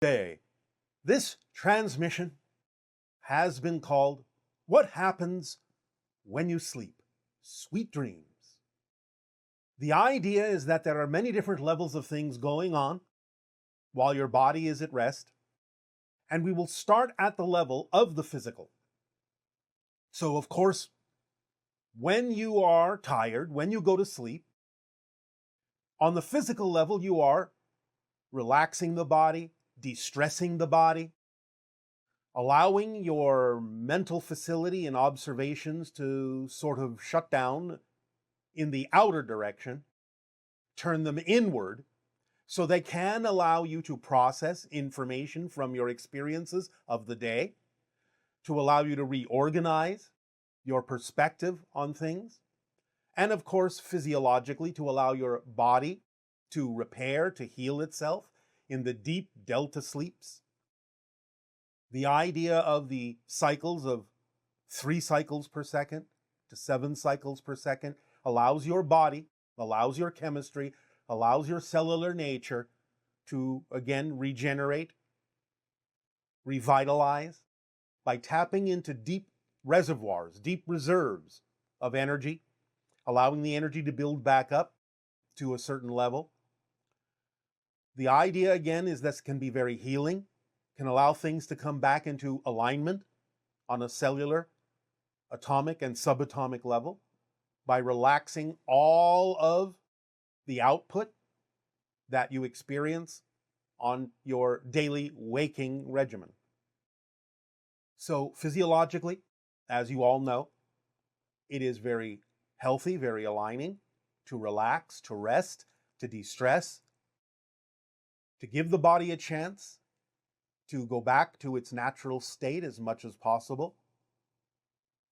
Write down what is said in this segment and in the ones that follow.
Day. This transmission has been called What Happens When You Sleep? Sweet Dreams. The idea is that there are many different levels of things going on while your body is at rest, and we will start at the level of the physical. So, of course, when you are tired, when you go to sleep, on the physical level, you are relaxing the body, de-stressing the body, allowing your mental facility and observations to sort of shut down in the outer direction, turn them inward, so they can allow you to process information from your experiences of the day, to allow you to reorganize your perspective on things, and of course, physiologically, to allow your body to repair, to heal itself in the deep delta sleeps. The idea of the cycles of 3 cycles per second to 7 cycles per second allows your body, allows your chemistry, allows your cellular nature to, again, regenerate, revitalize by tapping into deep reservoirs, deep reserves of energy, allowing the energy to build back up to a certain level. The idea, again, is this can be very healing, can allow things to come back into alignment on a cellular, atomic, and subatomic level by relaxing all of the output that you experience on your daily waking regimen. So physiologically, as you all know, it is very healthy, very aligning to relax, to rest, to de-stress, to give the body a chance to go back to its natural state as much as possible,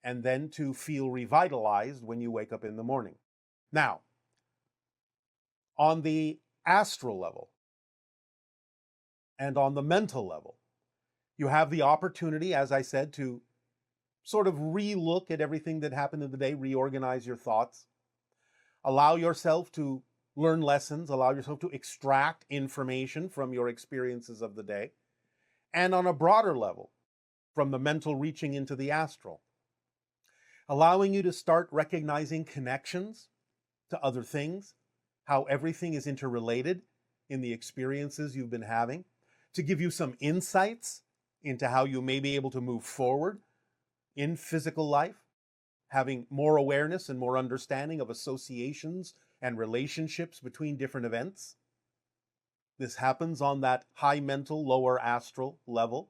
and then to feel revitalized when you wake up in the morning. Now, on the astral level and on the mental level, you have the opportunity, as I said, to sort of re-look at everything that happened in the day, reorganize your thoughts, allow yourself to learn lessons, allow yourself to extract information from your experiences of the day, and on a broader level, from the mental reaching into the astral, allowing you to start recognizing connections to other things, how everything is interrelated in the experiences you've been having, to give you some insights into how you may be able to move forward in physical life, having more awareness and more understanding of associations and relationships between different events. This happens on that high mental, lower astral level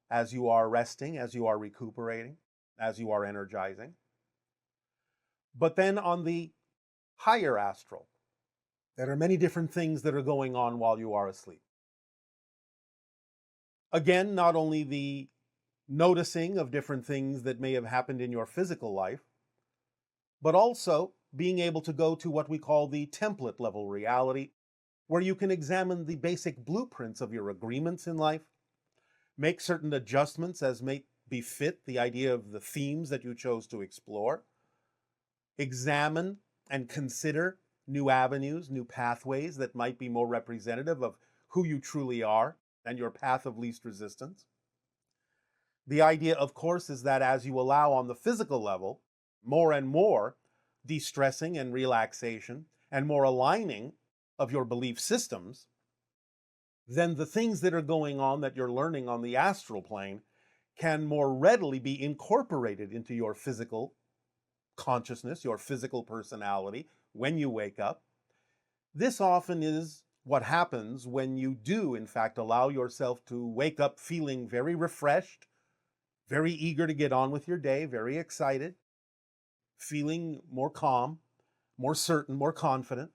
as you are resting, as you are recuperating, as you are energizing. But then on the higher astral, there are many different things that are going on while you are asleep. Again, not only the noticing of different things that may have happened in your physical life, but also being able to go to what we call the template level reality, where you can examine the basic blueprints of your agreements in life, make certain adjustments as may befit the idea of the themes that you chose to explore, examine and consider new avenues, new pathways that might be more representative of who you truly are and your path of least resistance. The idea, of course, is that as you allow on the physical level more and more de-stressing and relaxation and more aligning of your belief systems, then the things that are going on that you're learning on the astral plane can more readily be incorporated into your physical consciousness, your physical personality when you wake up. This often is what happens when you do, in fact, allow yourself to wake up feeling very refreshed, very eager to get on with your day, very excited, feeling more calm, more certain, more confident.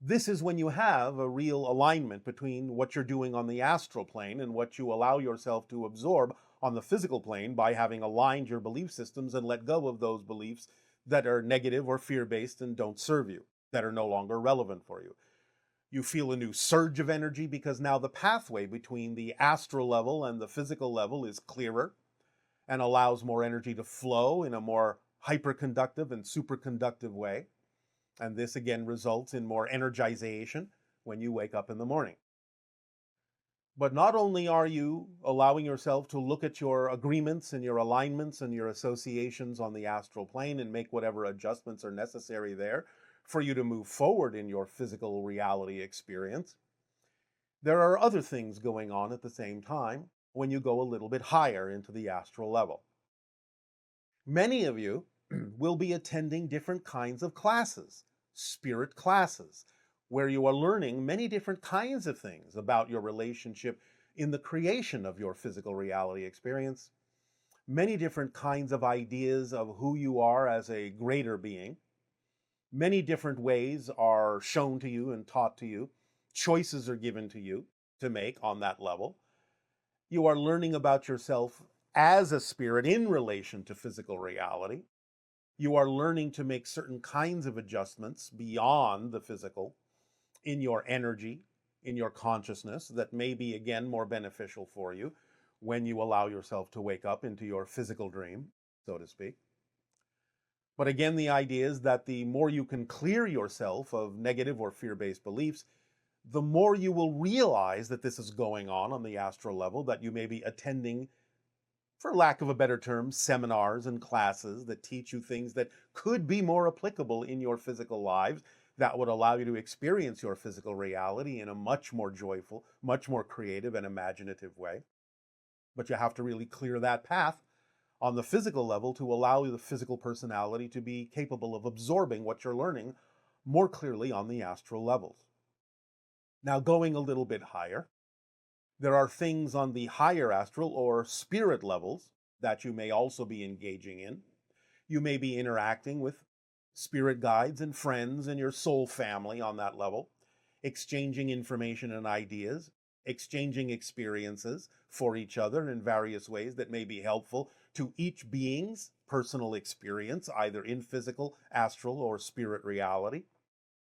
This is when you have a real alignment between what you're doing on the astral plane and what you allow yourself to absorb on the physical plane by having aligned your belief systems and let go of those beliefs that are negative or fear-based and don't serve you, that are no longer relevant for you. You feel a new surge of energy because now the pathway between the astral level and the physical level is clearer and allows more energy to flow in a more hyperconductive and superconductive way. And this again results in more energization when you wake up in the morning. But not only are you allowing yourself to look at your agreements and your alignments and your associations on the astral plane and make whatever adjustments are necessary there for you to move forward in your physical reality experience, there are other things going on at the same time when you go a little bit higher into the astral level. Many of you will be attending different kinds of classes, spirit classes, where you are learning many different kinds of things about your relationship in the creation of your physical reality experience, many different kinds of ideas of who you are as a greater being. Many different ways are shown to you and taught to you. Choices are given to you to make on that level. You are learning about yourself as a spirit in relation to physical reality. You are learning to make certain kinds of adjustments beyond the physical in your energy, in your consciousness, that may be, again, more beneficial for you when you allow yourself to wake up into your physical dream, so to speak. But again, the idea is that the more you can clear yourself of negative or fear-based beliefs, the more you will realize that this is going on the astral level, that you may be attending, for lack of a better term, seminars and classes that teach you things that could be more applicable in your physical lives, that would allow you to experience your physical reality in a much more joyful, much more creative and imaginative way. But you have to really clear that path on the physical level to allow the physical personality to be capable of absorbing what you're learning more clearly on the astral levels. Now, going a little bit higher, there are things on the higher astral or spirit levels that you may also be engaging in. You may be interacting with spirit guides and friends and your soul family on that level, exchanging information and ideas, exchanging experiences for each other in various ways that may be helpful to each being's personal experience, either in physical, astral, or spirit reality.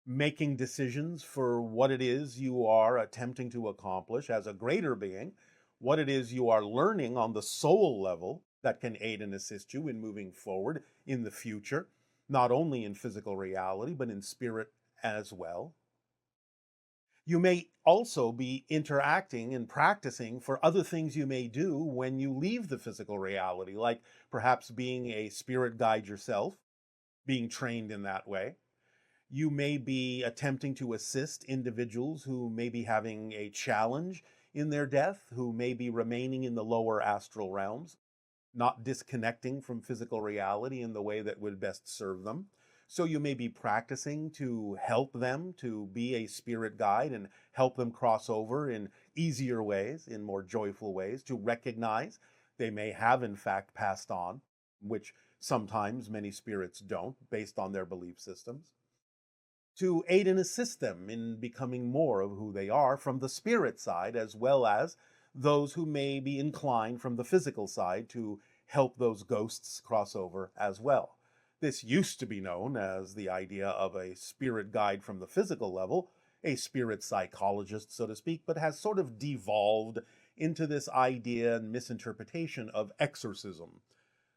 Making decisions for what it is you are attempting to accomplish as a greater being, what it is you are learning on the soul level that can aid and assist you in moving forward in the future, not only in physical reality, but in spirit as well. You may also be interacting and practicing for other things you may do when you leave the physical reality, like perhaps being a spirit guide yourself, being trained in that way. You may be attempting to assist individuals who may be having a challenge in their death, who may be remaining in the lower astral realms, not disconnecting from physical reality in the way that would best serve them. So you may be practicing to help them to be a spirit guide and help them cross over in easier ways, in more joyful ways, to recognize they may have in fact passed on, which sometimes many spirits don't, based on their belief systems. To aid and assist them in becoming more of who they are from the spirit side, as well as those who may be inclined from the physical side to help those ghosts cross over as well. This used to be known as the idea of a spirit guide from the physical level, a spirit psychologist, so to speak, but has sort of devolved into this idea and misinterpretation of exorcism.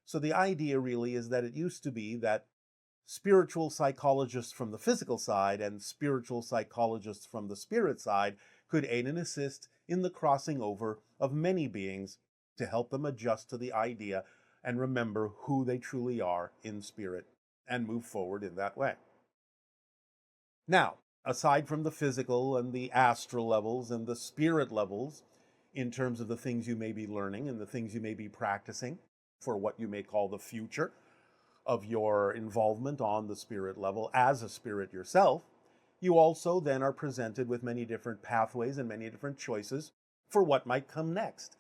So the idea really is that it used to be that spiritual psychologists from the physical side and spiritual psychologists from the spirit side could aid and assist in the crossing over of many beings to help them adjust to the idea and remember who they truly are in spirit and move forward in that way. Now, aside from the physical and the astral levels and the spirit levels, in terms of the things you may be learning and the things you may be practicing for what you may call the future of your involvement on the spirit level as a spirit yourself, you also then are presented with many different pathways and many different choices for what might come next.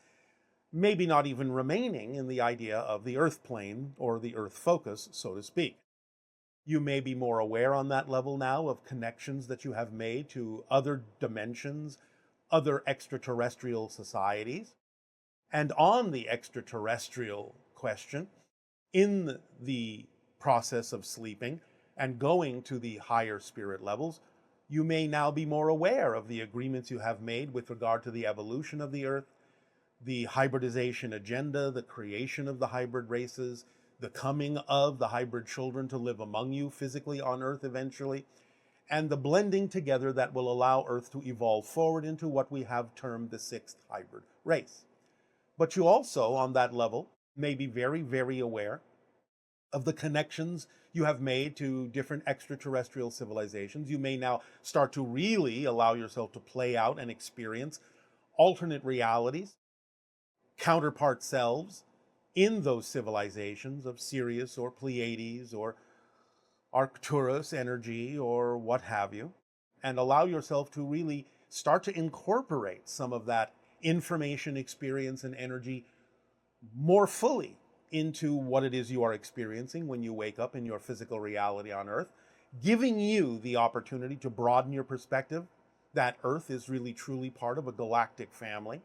Maybe not even remaining in the idea of the earth plane or the earth focus, so to speak. You may be more aware on that level now of connections that you have made to other dimensions, other extraterrestrial societies. And on the extraterrestrial question, in the process of sleeping and going to the higher spirit levels, you may now be more aware of the agreements you have made with regard to the evolution of the earth, the hybridization agenda, the creation of the hybrid races, the coming of the hybrid children to live among you physically on earth eventually, and the blending together that will allow Earth to evolve forward into what we have termed the sixth hybrid race. But you also, on that level, may be very, very aware of the connections you have made to different extraterrestrial civilizations. You may now start to really allow yourself to play out and experience alternate realities, counterpart selves in those civilizations of Sirius or Pleiades or Arcturus energy or what have you, and allow yourself to really start to incorporate some of that information, experience, and energy more fully into what it is you are experiencing when you wake up in your physical reality on Earth, giving you the opportunity to broaden your perspective that Earth is really truly part of a galactic family.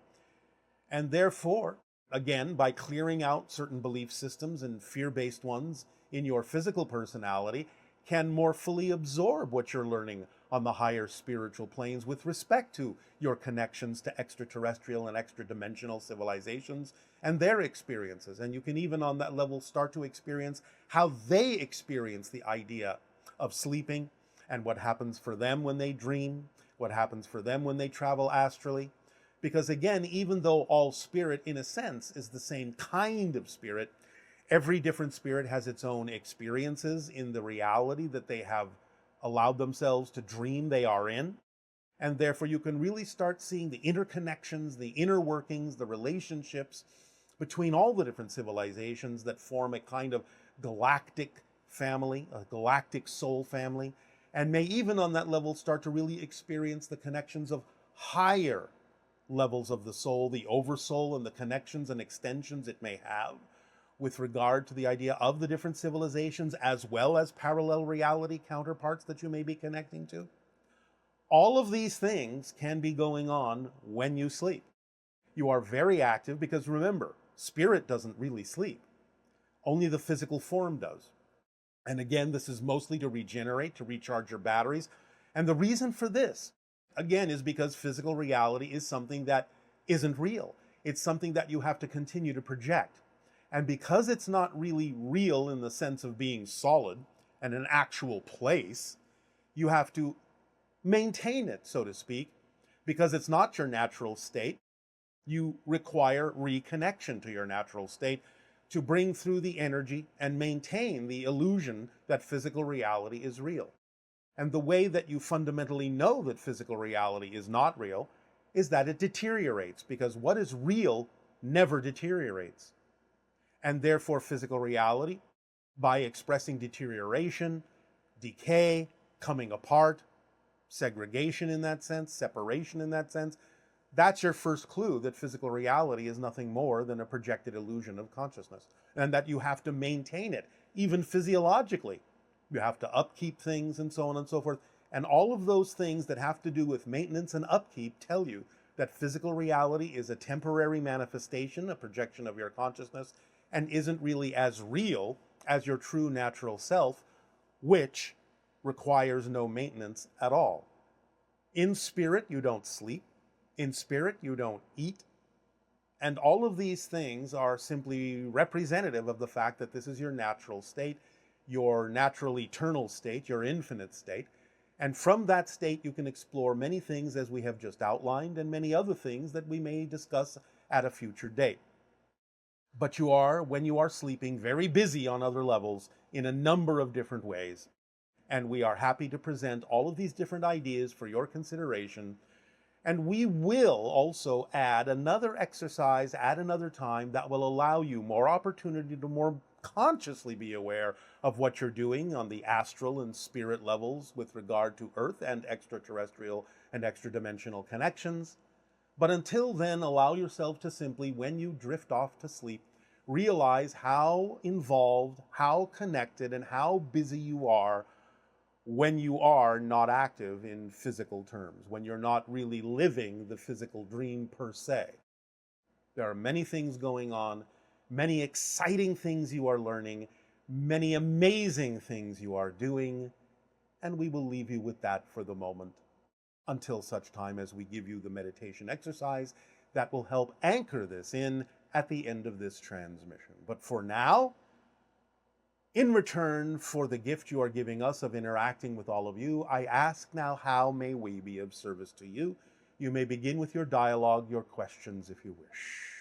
And therefore, again, by clearing out certain belief systems and fear-based ones in your physical personality, can more fully absorb what you're learning on the higher spiritual planes with respect to your connections to extraterrestrial and extra-dimensional civilizations and their experiences. And you can even on that level start to experience how they experience the idea of sleeping and what happens for them when they dream, what happens for them when they travel astrally. Because again, even though all spirit in a sense is the same kind of spirit, every different spirit has its own experiences in the reality that they have allowed themselves to dream they are in. And therefore you can really start seeing the interconnections, the inner workings, the relationships between all the different civilizations that form a kind of galactic family, a galactic soul family, and may even on that level start to really experience the connections of higher levels of the soul, the oversoul, and the connections and extensions it may have with regard to the idea of the different civilizations as well as parallel reality counterparts that you may be connecting to. All of these things can be going on when you sleep. You are very active because remember, spirit doesn't really sleep. Only the physical form does. And again, this is mostly to regenerate, to recharge your batteries. And the reason for this, again, is because physical reality is something that isn't real. It's something that you have to continue to project. And because it's not really real in the sense of being solid and an actual place, you have to maintain it, so to speak, because it's not your natural state. You require reconnection to your natural state to bring through the energy and maintain the illusion that physical reality is real. And the way that you fundamentally know that physical reality is not real is that it deteriorates, because what is real never deteriorates. And therefore physical reality, by expressing deterioration, decay, coming apart, segregation in that sense, separation in that sense, that's your first clue that physical reality is nothing more than a projected illusion of consciousness, and that you have to maintain it, even physiologically. You have to upkeep things and so on and so forth. And all of those things that have to do with maintenance and upkeep tell you that physical reality is a temporary manifestation, a projection of your consciousness, and isn't really as real as your true natural self, which requires no maintenance at all. In spirit, you don't sleep. In spirit, you don't eat. And all of these things are simply representative of the fact that this is your natural state, your natural eternal state, your infinite state. And from that state, you can explore many things as we have just outlined, and many other things that we may discuss at a future date. But you are, when you are sleeping, very busy on other levels in a number of different ways. And we are happy to present all of these different ideas for your consideration. And we will also add another exercise at another time that will allow you more opportunity to more consciously be aware of what you're doing on the astral and spirit levels with regard to Earth and extraterrestrial and extra-dimensional connections. But until then, allow yourself to simply, when you drift off to sleep, realize how involved, how connected, and how busy you are when you are not active in physical terms, when you're not really living the physical dream per se. There are many things going on, many exciting things you are learning, many amazing things you are doing, and we will leave you with that for the moment until such time as we give you the meditation exercise that will help anchor this in at the end of this transmission. But for now, In return for the gift you are giving us of interacting with all of you, I ask now, how may we be of service to you? You may begin with your dialogue, your questions, if you wish.